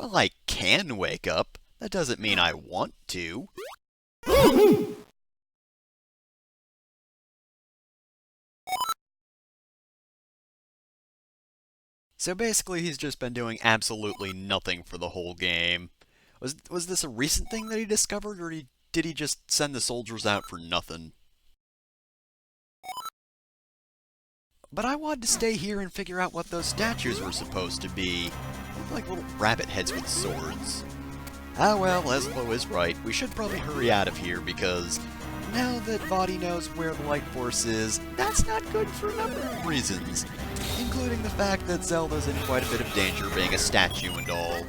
Well, I can wake up. That doesn't mean I want to. So basically, he's just been doing absolutely nothing for the whole game. Was this a recent thing that he discovered, or did he just send the soldiers out for nothing? But I wanted to stay here and figure out what those statues were supposed to be. Look like little rabbit heads with swords. Ah well, Leslo is right. We should probably hurry out of here because now that Body knows where the Light Force is, that's not good for a number of reasons, including the fact that Zelda's in quite a bit of danger being a statue and all.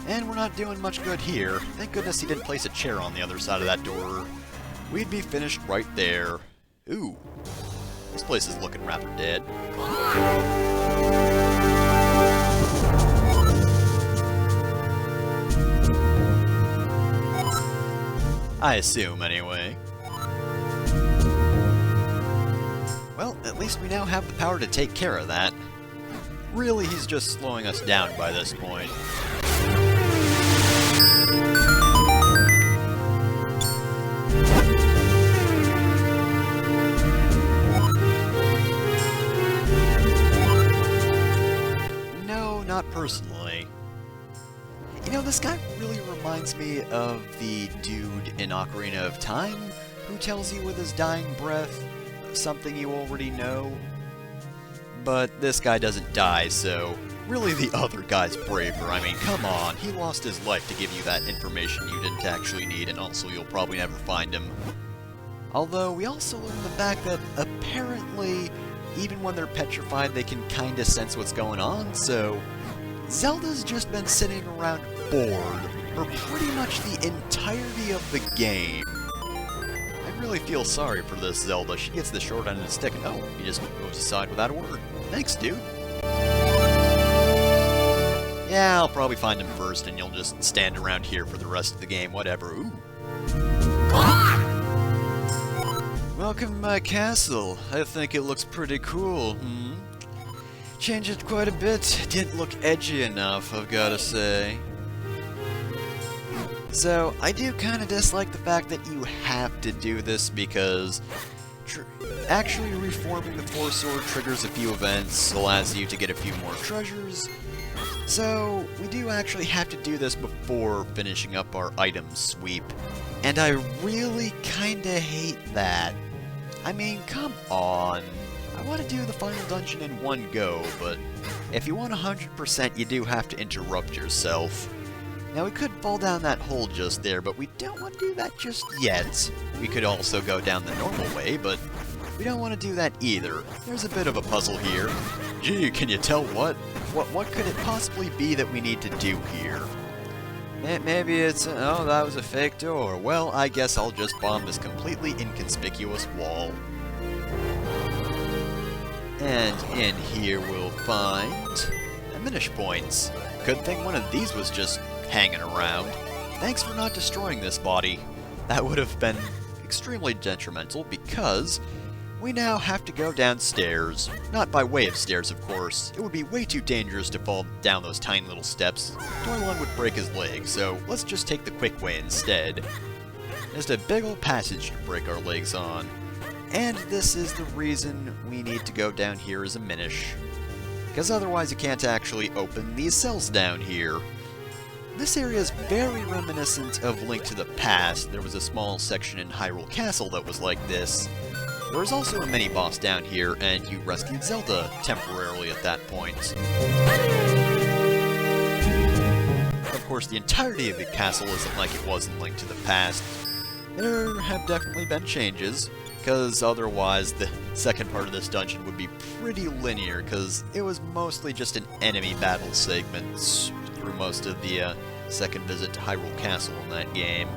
And we're not doing much good here. Thank goodness he didn't place a chair on the other side of that door. We'd be finished right there. Ooh, this place is looking rather dead. I assume, anyway. Well, at least we now have the power to take care of that. Really, he's just slowing us down by this point. No, not personally. You know, this guy really reminds me of the dude in Ocarina of Time who tells you with his dying breath something you already know. But this guy doesn't die, so really the other guy's braver. I mean, come on, he lost his life to give you that information you didn't actually need, and also you'll probably never find him. Although, we also learn the fact that apparently, even when they're petrified, they can kinda sense what's going on, so Zelda's just been sitting around bored for pretty much the entirety of the game. I really feel sorry for this Zelda. She gets the short end of the stick and oh, he just moves aside without a word. Thanks, dude. Yeah, I'll probably find him first and you'll just stand around here for the rest of the game, whatever. Ooh. Welcome to my castle. I think it looks pretty cool, hmm? Changed it quite a bit. Didn't look edgy enough, I've gotta say. So, I do kind of dislike the fact that you have to do this because actually reforming the Four Sword triggers a few events, allows you to get a few more treasures. So, we do actually have to do this before finishing up our item sweep. And I really kinda hate that. I mean, come on. I want to do the final dungeon in one go, but if you want 100%, you do have to interrupt yourself. Now, we could fall down that hole just there, but we don't want to do that just yet. We could also go down the normal way, but we don't want to do that either. There's a bit of a puzzle here. Gee, can you tell what? What could it possibly be that we need to do here? Maybe it's, oh, that was a fake door. Well, I guess I'll just bomb this completely inconspicuous wall. And in here we'll find Minish points. Good thing one of these was just hanging around. Thanks for not destroying this body. That would have been extremely detrimental because we now have to go downstairs. Not by way of stairs, of course. It would be way too dangerous to fall down those tiny little steps. Dorlon would break his leg, so let's just take the quick way instead. Just a big old passage to break our legs on. And this is the reason we need to go down here as a Minish. Because otherwise you can't actually open these cells down here. This area is very reminiscent of Link to the Past. There was a small section in Hyrule Castle that was like this. There was also a mini-boss down here, and you rescued Zelda temporarily at that point. Of course, the entirety of the castle isn't like it was in Link to the Past. There have definitely been changes. Because otherwise the second part of this dungeon would be pretty linear, because it was mostly just an enemy battle segment through most of the second visit to Hyrule Castle in that game.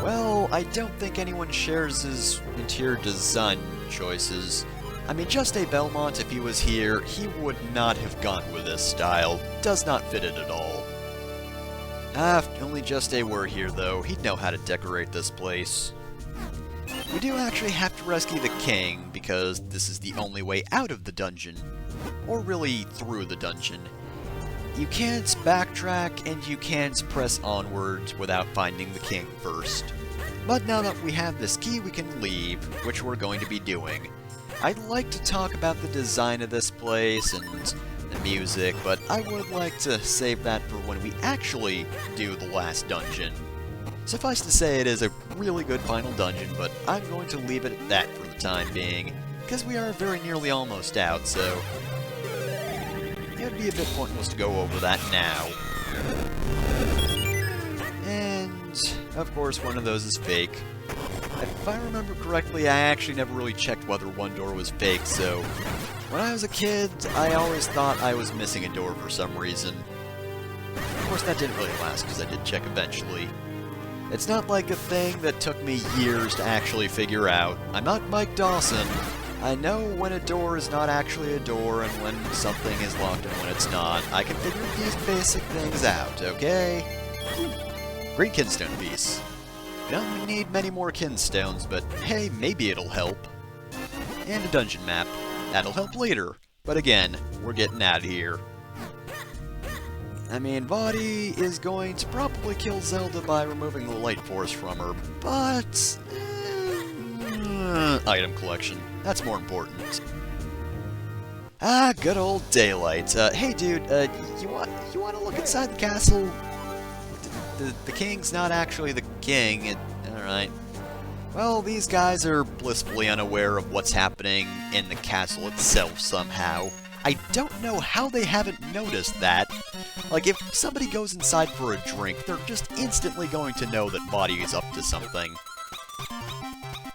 Well, I don't think anyone shares his interior design choices. I mean, just a Belmont, if he was here, he would not have gone with this style. Does not fit it at all. Ah, if only Just A were here, though. He'd know how to decorate this place. We do actually have to rescue the king, because this is the only way out of the dungeon. Or really, through the dungeon. You can't backtrack, and you can't press onwards without finding the king first. But now that we have this key, we can leave, which we're going to be doing. I'd like to talk about the design of this place and the music, but I would like to save that for when we actually do the last dungeon. Suffice to say, it is a really good final dungeon, but I'm going to leave it at that for the time being, because we are very nearly almost out, so it would be a bit pointless to go over that now. And, of course, one of those is fake. If I remember correctly, I actually never really checked whether one door was fake, so when I was a kid, I always thought I was missing a door for some reason. Of course, that didn't really last, because I did check eventually. It's not like a thing that took me years to actually figure out. I'm not Mike Dawson. I know when a door is not actually a door and when something is locked and when it's not. I can figure these basic things out, okay? Great Kinstone piece. We don't need many more Kinstones, but hey, maybe it'll help. And a dungeon map. That'll help later. But again, we're getting out of here. I mean, Vaati is going to probably kill Zelda by removing the light force from her, but item collection. That's more important. Ah, good old daylight. Hey dude, you want to look inside the castle? The king's not actually the king. Alright. Well, these guys are blissfully unaware of what's happening in the castle itself somehow. I don't know how they haven't noticed that. Like, if somebody goes inside for a drink, they're just instantly going to know that Vaati is up to something.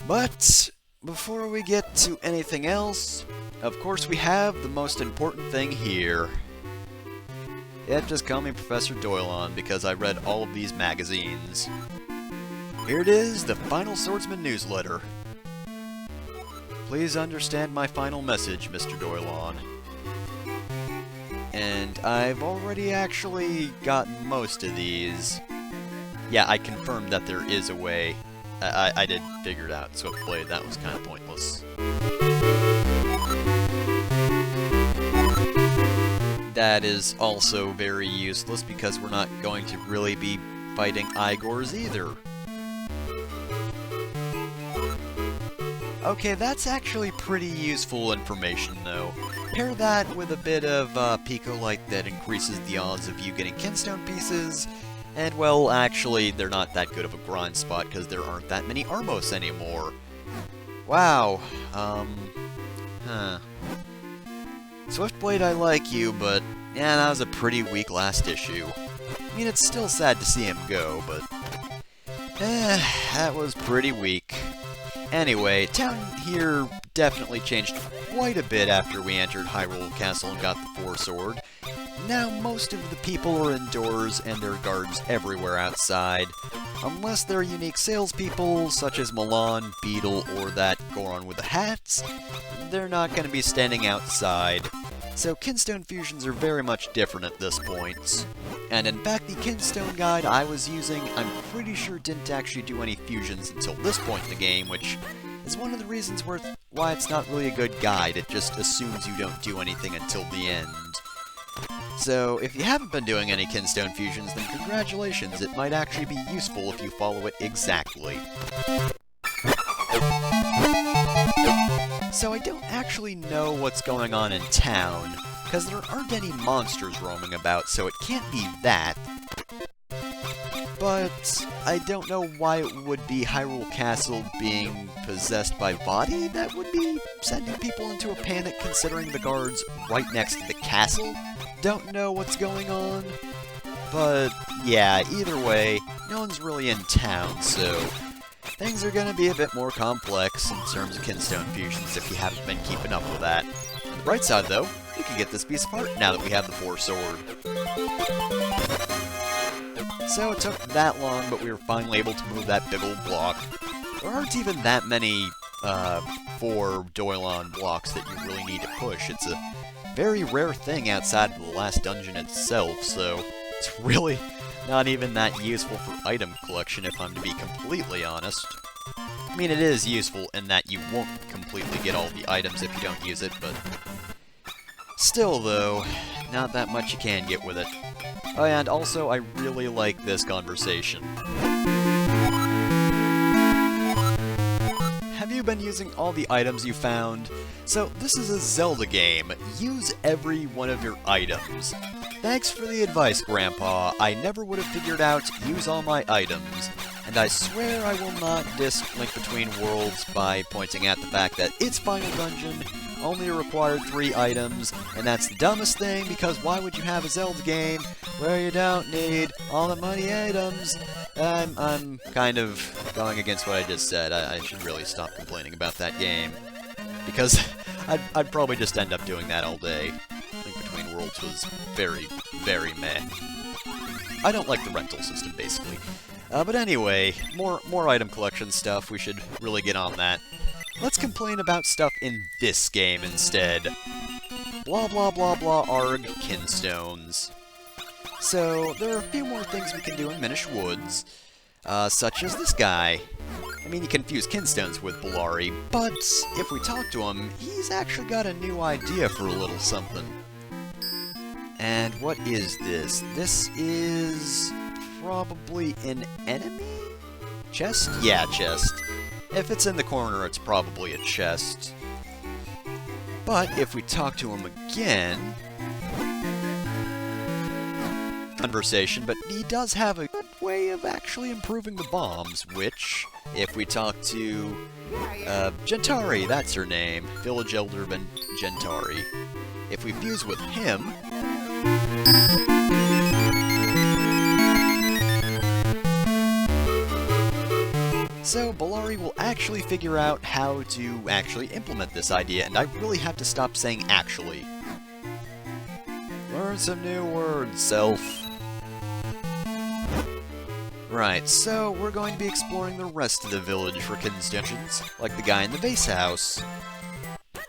But before we get to anything else, of course we have the most important thing here. Yep, just call me Professor Doylon, because I read all of these magazines. Here it is, the final Swordsman Newsletter. Please understand my final message, Mr. Doylon. And I've already actually gotten most of these. Yeah, I confirmed that there is a way. I did figure it out, Swiftblade. That was kind of pointless. That is also very useless because we're not going to really be fighting Igors either. Okay, that's actually pretty useful information, though. Pair that with a bit of Pico-Light that increases the odds of you getting Kinstone pieces, and, well, actually, they're not that good of a grind spot because there aren't that many Armos anymore. Wow, Swiftblade, I like you, but, yeah, that was a pretty weak last issue. I mean, it's still sad to see him go, but, that was pretty weak. Anyway, town here definitely changed quite a bit after we entered Hyrule Castle and got the Four Sword. Now most of the people are indoors and there are guards everywhere outside. Unless they're unique salespeople, such as Milan, Beetle, or that Goron with the hats, they're not going to be standing outside. So Kinstone Fusions are very much different at this point. And in fact, the Kinstone guide I was using, I'm pretty sure didn't actually do any fusions until this point in the game, which is one of the reasons why it's not really a good guide. It just assumes you don't do anything until the end. So, if you haven't been doing any Kinstone Fusions, then congratulations, it might actually be useful if you follow it exactly. So I don't actually know what's going on in town, because there aren't any monsters roaming about, so it can't be that. But I don't know why it would be Hyrule Castle being possessed by Vaati that would be sending people into a panic considering the guards right next to the castle don't know what's going on. But yeah, either way, no one's really in town, so things are gonna be a bit more complex in terms of Kinstone Fusions if you haven't been keeping up with that. On the bright side though, we can get this piece apart now that we have the Four Sword. So it took that long, but we were finally able to move that big old block. There aren't even that many 4 Doylon blocks that you really need to push. It's a very rare thing outside of the last dungeon itself, so it's really not even that useful for item collection if I'm to be completely honest. mean, it is useful in that you won't completely get all the items if you don't use it, but still, though, not that much you can get with it. Oh, and also, I really like this conversation. Have you been using all the items you found? So, this is a Zelda game. Use every one of your items. Thanks for the advice, Grandpa. I never would have figured out to use all my items. And I swear I will not disk Link Between Worlds by pointing at the fact that its final dungeon only required 3 items, and that's the dumbest thing, because why would you have a Zelda game where you don't need all the money items? I'm kind of going against what I just said. I should really stop complaining about that game, because I'd probably just end up doing that all day. Link Between Worlds was very, very meh. I don't like the rental system, basically. But anyway, more item collection stuff. We should really get on that. Let's complain about stuff in this game instead. Blah blah blah blah arg Kinstones. So, there are a few more things we can do in Minish Woods, such as this guy. I mean, you can fuse Kinstones with Belari, but if we talk to him, he's actually got a new idea for a little something. And what is this? This is probably an enemy? Chest? Yeah, chest. If it's in the corner, it's probably a chest. But if we talk to him again... Conversation, but he does have a good way of actually improving the bombs, which, if we talk to Gentari, that's her name, Village Elder Gentari. If we fuse with him... So, Belari will actually figure out how to actually implement this idea, and I really have to stop saying actually. Learn some new words, self. Right, so we're going to be exploring the rest of the village for Kinstones, like the guy in the vase house.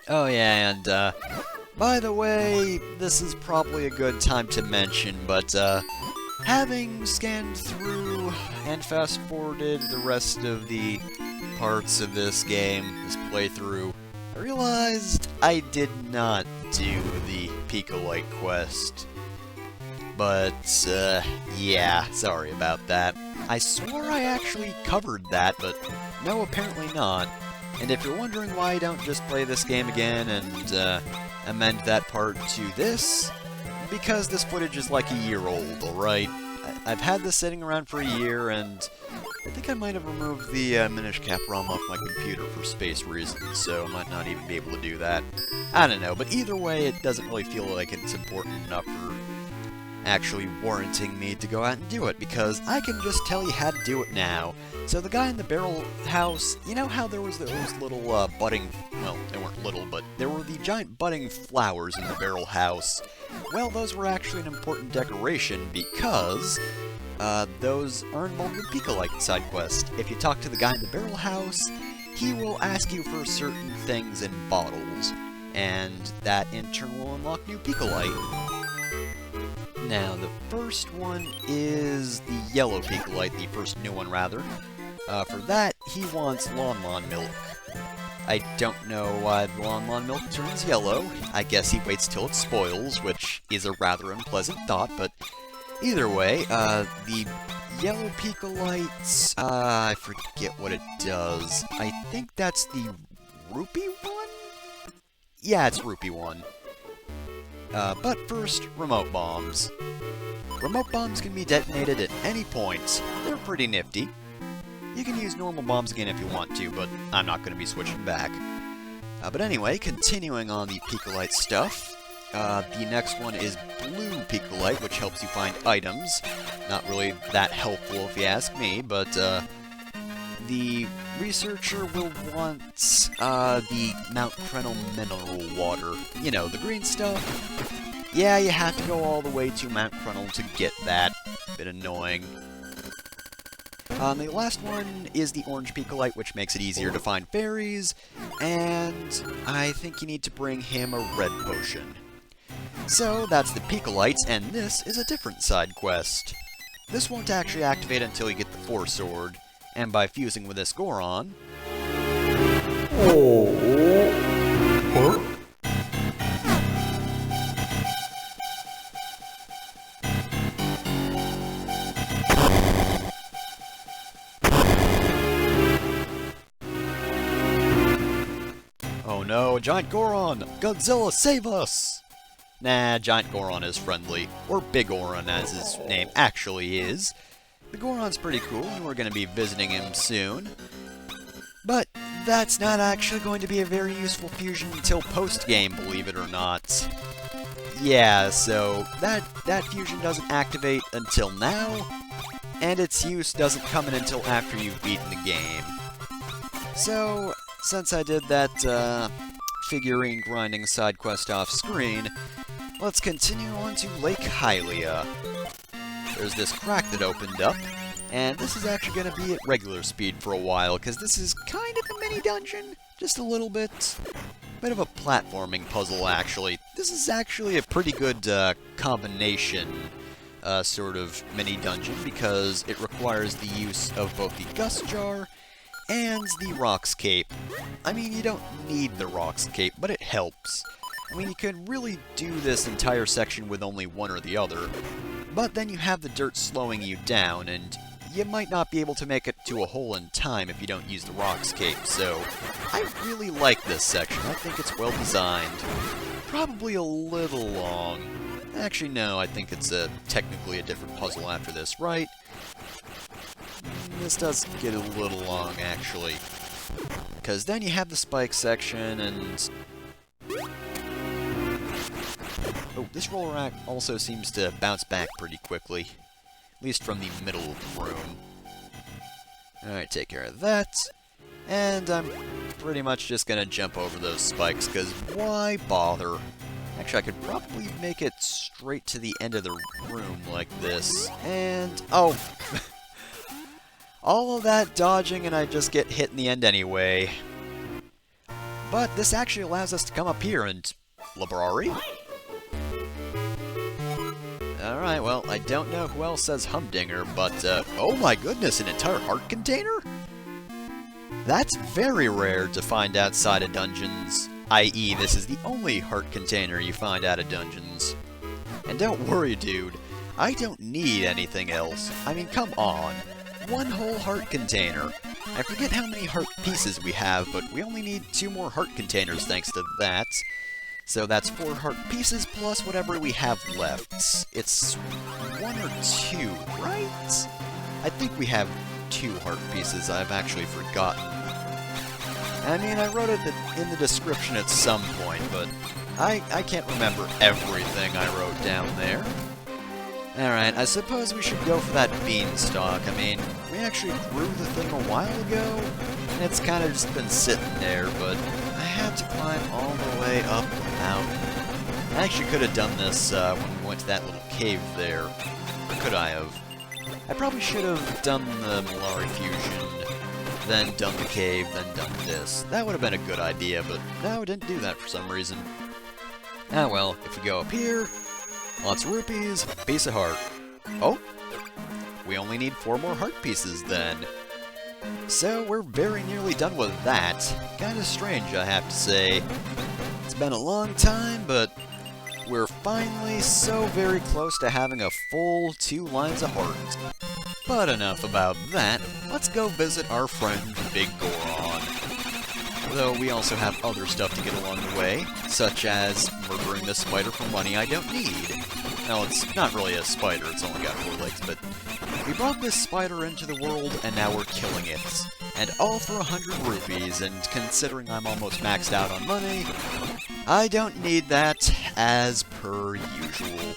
Oh yeah, and by the way, this is probably a good time to mention, but having scanned through and fast-forwarded the rest of the parts of this game, this playthrough, I realized I did not do the Picolite quest. But, yeah, sorry about that. I swore I actually covered that, but no, apparently not. And if you're wondering why I don't just play this game again and amend that part to this, because this footage is like a year old, alright? I've had this sitting around for a year, and I think I might have removed the Minish Cap ROM off my computer for space reasons, so I might not even be able to do that. I don't know, but either way, it doesn't really feel like it's important enough for actually warranting me to go out and do it, because I can just tell you how to do it now. So the guy in the barrel house, you know how there was those little budding, well, they weren't little, but there were the giant budding flowers in the barrel house. Well, those were actually an important decoration because those are involved in Picolite side quest. If you talk to the guy in the barrel house, he will ask you for certain things in bottles, and that in turn will unlock new Picolite. Now, the first one is the yellow Picolite, the first new one, rather. For that, he wants Lawn milk. I don't know why the Lawn milk turns yellow. I guess he waits till it spoils, which is a rather unpleasant thought, but either way, the yellow Picolite, I forget what it does. I think that's the rupee one? Yeah, it's rupee one. But first, remote bombs. Remote bombs can be detonated at any point. They're pretty nifty. You can use normal bombs again if you want to, but I'm not going to be switching back. But anyway, continuing on the Picolite stuff, the next one is blue Picolite, which helps you find items. Not really that helpful if you ask me, but the researcher will want the Mount Crenel mineral water. You know, the green stuff. Yeah, you have to go all the way to Mount Crenel to get that. Bit annoying. The last one is the orange Picolite, which makes it easier to find fairies, and I think you need to bring him a red potion. So, that's the Picolites, and this is a different side quest. This won't actually activate until you get the Force Sword, and by fusing with this Goron, Oh no, Giant Goron! Godzilla, save us! Nah, Giant Goron is friendly, or Big Goron as his name actually is. The Goron's pretty cool, and we're going to be visiting him soon. But that's not actually going to be a very useful fusion until post-game, believe it or not. Yeah, so that fusion doesn't activate until now, and its use doesn't come in until after you've beaten the game. So, since I did that figurine grinding side quest off screen, let's continue on to Lake Hylia. There's this crack that opened up, and this is actually going to be at regular speed for a while, because this is kind of a mini-dungeon, just a little bit. Bit of a platforming puzzle, actually. This is actually a pretty good combination sort of mini-dungeon, because it requires the use of both the Gust Jar and the Rock's Cape. I mean, you don't need the Rock's Cape, but it helps. I mean, you could really do this entire section with only one or the other, but then you have the dirt slowing you down, and you might not be able to make it to a hole in time if you don't use the Rock's Cape, so I really like this section. I think it's well designed. Probably a little long. Actually, no, I think it's technically a different puzzle after this, right? This does get a little long, actually. Because then you have the spike section, and... oh, this roller rack also seems to bounce back pretty quickly. At least from the middle of the room. Alright, take care of that. And I'm pretty much just gonna jump over those spikes, because why bother? Actually, I could probably make it straight to the end of the room like this. And... oh! All of that dodging, and I just get hit in the end anyway. But this actually allows us to come up here and... Belari? Alright, well, I don't know who else says Humdinger, but, oh my goodness, an entire heart container? That's very rare to find outside of dungeons, i.e. this is the only heart container you find out of dungeons. And don't worry, dude, I don't need anything else. I mean, come on. One whole heart container. I forget how many heart pieces we have, but we only need 2 more heart containers thanks to that. So that's 4 heart pieces plus whatever we have left. It's 1 or 2, right? I think we have 2 heart pieces. I've actually forgotten. I mean, I wrote it in the description at some point, but I can't remember everything I wrote down there. Alright, I suppose we should go for that beanstalk. I mean, we actually grew the thing a while ago, and it's kind of just been sitting there, but I had to climb all the way up the mountain. I actually could have done this when we went to that little cave there. Or could I have? I probably should have done the Belari fusion, then done the cave, then done this. That would have been a good idea, but no, I didn't do that for some reason. Ah well, if we go up here, lots of rupees, piece of heart. Oh, we only need 4 more heart pieces then. So we're very nearly done with that. Kinda strange, I have to say. It's been a long time, but we're finally so very close to having a full 2 lines of heart. But enough about that. Let's go visit our friend Big Goron. Though we also have other stuff to get along the way, such as murdering the spider for money I don't need. Well, it's not really a spider, it's only got 4 legs, but we brought this spider into the world, and now we're killing it. And all for 100 rupees, and considering I'm almost maxed out on money, I don't need that, as per usual.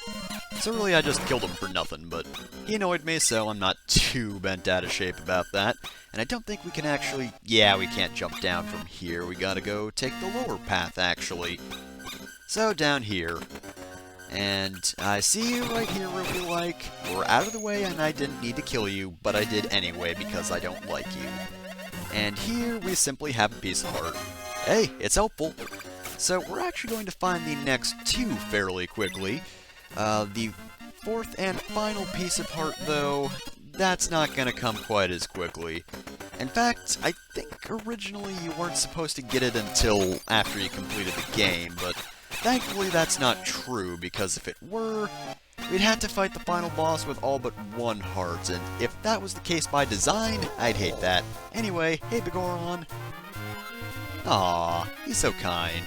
So really, I just killed him for nothing, but he annoyed me, so I'm not too bent out of shape about that. And I don't think we can actually... yeah, we can't jump down from here. We gotta go take the lower path, actually. So, down here. And I see you right here, Rupee-like. We're out of the way, and I didn't need to kill you, but I did anyway because I don't like you. And here, we simply have a piece of heart. Hey, it's helpful. So, we're actually going to find the next 2 fairly quickly. The 4th and final piece of heart, though, that's not gonna come quite as quickly. In fact, I think originally you weren't supposed to get it until after you completed the game, but thankfully that's not true, because if it were, we'd have to fight the final boss with all but one heart, and if that was the case by design, I'd hate that. Anyway, hey Begoron. Aww, he's so kind.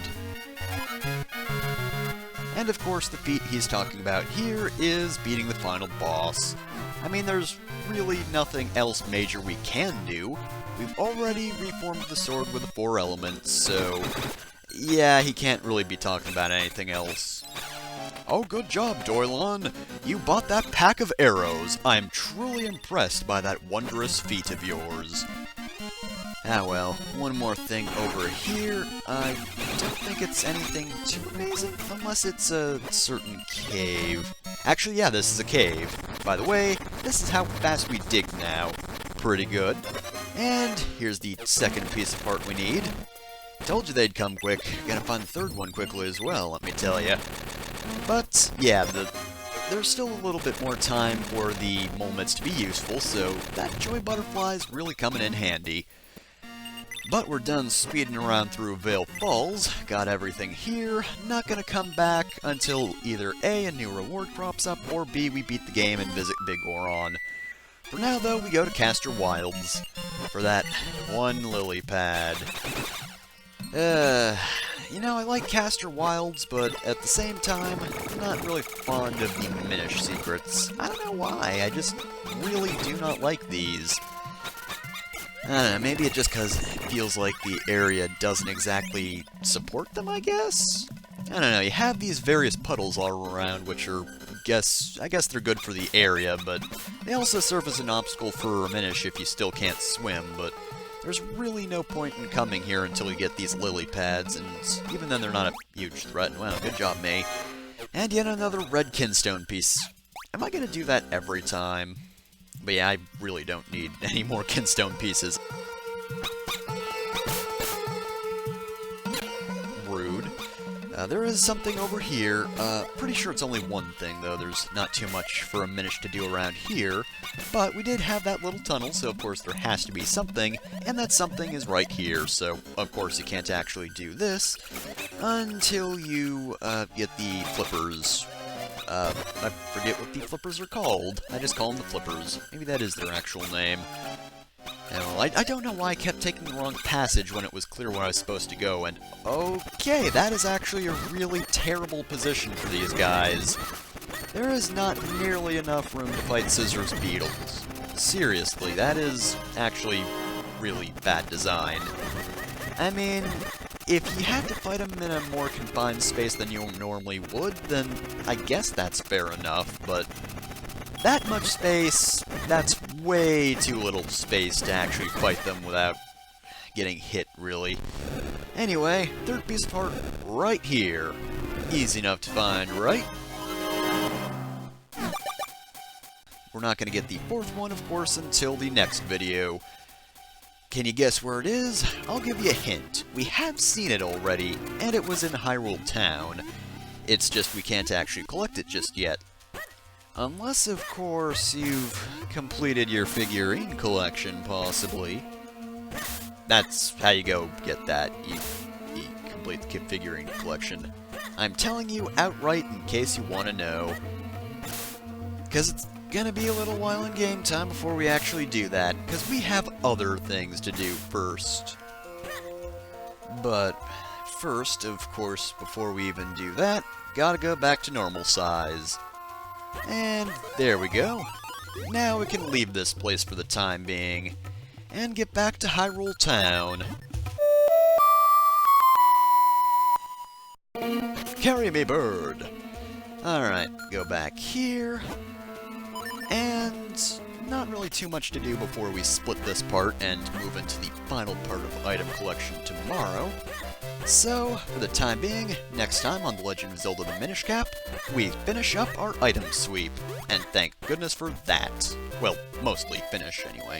And of course, the feat he's talking about here is beating the final boss. I mean, there's really nothing else major we can do. We've already reformed the sword with the 4 elements, so yeah, he can't really be talking about anything else. Oh, good job, Doylon. You bought that pack of arrows. I'm truly impressed by that wondrous feat of yours. Ah well, one more thing over here. I don't think it's anything too amazing, unless it's a certain cave. Actually, yeah, this is a cave. By the way, this is how fast we dig now. Pretty good. And here's the second piece of part we need. Told you they'd come quick. Gotta find the third one quickly as well, let me tell ya. But, yeah, there's still a little bit more time for the moments to be useful, so that joy butterfly's really coming in handy. But we're done speeding around through Vale Falls, got everything here, not gonna come back until either A, a new reward crops up, or B, we beat the game and visit Big Goron. For now, though, we go to Castor Wilds for that one lily pad. You know, I like Castor Wilds, but at the same time, I'm not really fond of the Minish secrets. I don't know why, I just really do not like these. I don't know, maybe it's just because it feels like the area doesn't exactly support them, I guess? I don't know, you have these various puddles all around, which are, I guess they're good for the area, but they also serve as an obstacle for a Minish if you still can't swim, but there's really no point in coming here until you get these lily pads, and even then they're not a huge threat. Wow, good job, May. And yet another red Kinstone piece. Am I gonna do that every time? But yeah, I really don't need any more Kinstone pieces. Rude. There is something over here. Pretty sure it's only one thing, though. There's not too much for a Minish to do around here. But we did have that little tunnel, so of course there has to be something. And that something is right here, so of course you can't actually do this until you get the flippers. I forget what the flippers are called. I just call them the flippers. Maybe that is their actual name. Well, I don't know why I kept taking the wrong passage when it was clear where I was supposed to go, and okay, that is actually a really terrible position for these guys. There is not nearly enough room to fight Scissors Beetles. Seriously, that is actually really bad design. I mean, if you had to fight them in a more confined space than you normally would, then I guess that's fair enough, but that much space, that's way too little space to actually fight them without getting hit, really. Anyway, third piece of art right here. Easy enough to find, right? We're not going to get the fourth one, of course, until the next video. Can you guess where it is? I'll give you a hint. We have seen it already, and it was in Hyrule Town. It's just we can't actually collect it just yet. Unless, of course, you've completed your figurine collection, possibly. That's how you go get that. You complete the figurine collection. I'm telling you outright in case you want to know. Because it's gonna be a little while in game time before we actually do that, because we have other things to do first. But first, of course, before we even do that, gotta go back to normal size. And there we go. Now we can leave this place for the time being, and get back to Hyrule Town. Carry me, bird! Alright, go back here. And not really too much to do before we split this part and move into the final part of item collection tomorrow. So, for the time being, next time on The Legend of Zelda the Minish Cap, we finish up our item sweep. And thank goodness for that. Well, mostly finish, anyway.